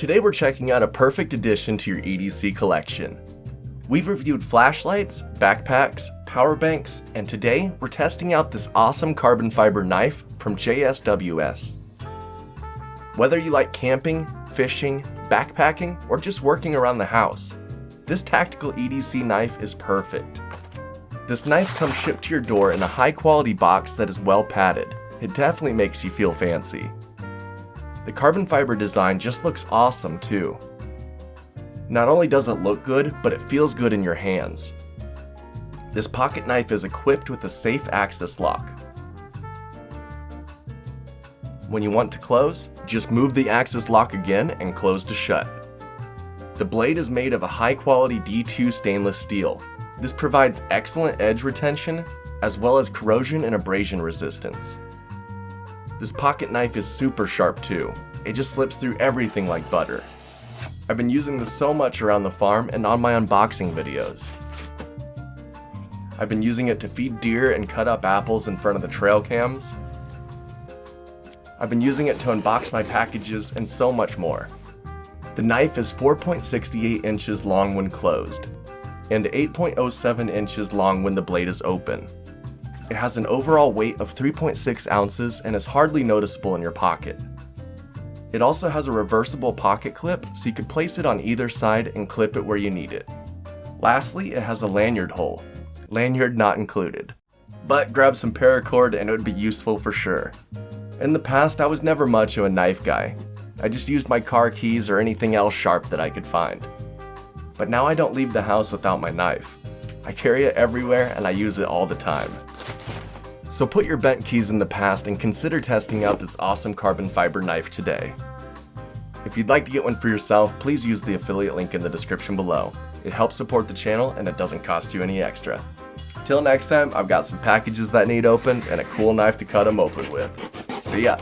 Today we're checking out a perfect addition to your EDC collection. We've reviewed flashlights, backpacks, power banks, and today we're testing out this awesome carbon fiber knife from JSWS. Whether you like camping, fishing, backpacking, or just working around the house, this tactical EDC knife is perfect. This knife comes shipped to your door in a high quality box that is well padded. It definitely makes you feel fancy. The carbon fiber design just looks awesome too. Not only does it look good, but it feels good in your hands. This pocket knife is equipped with a safe access lock. When you want to close, just move the access lock again and close to shut. The blade is made of a high quality D2 stainless steel. This provides excellent edge retention as well as corrosion and abrasion resistance. This pocket knife is super sharp too. It just slips through everything like butter. I've been using this so much around the farm and on my unboxing videos. I've been using it to feed deer and cut up apples in front of the trail cams. I've been using it to unbox my packages and so much more. The knife is 4.68 inches long when closed, and 8.07 inches long when the blade is open. It has an overall weight of 3.6 ounces and is hardly noticeable in your pocket. It also has a reversible pocket clip so you can place it on either side and clip it where you need it. Lastly, it has a lanyard hole. Lanyard not included. But grab some paracord and it would be useful for sure. In the past, I was never much of a knife guy. I just used my car keys or anything else sharp that I could find. But now I don't leave the house without my knife. I carry it everywhere and I use it all the time. So put your bent keys in the past and consider testing out this awesome carbon fiber knife today. If you'd like to get one for yourself, please use the affiliate link in the description below. It helps support the channel and it doesn't cost you any extra. Till next time, I've got some packages that need opened and a cool knife to cut them open with. See ya!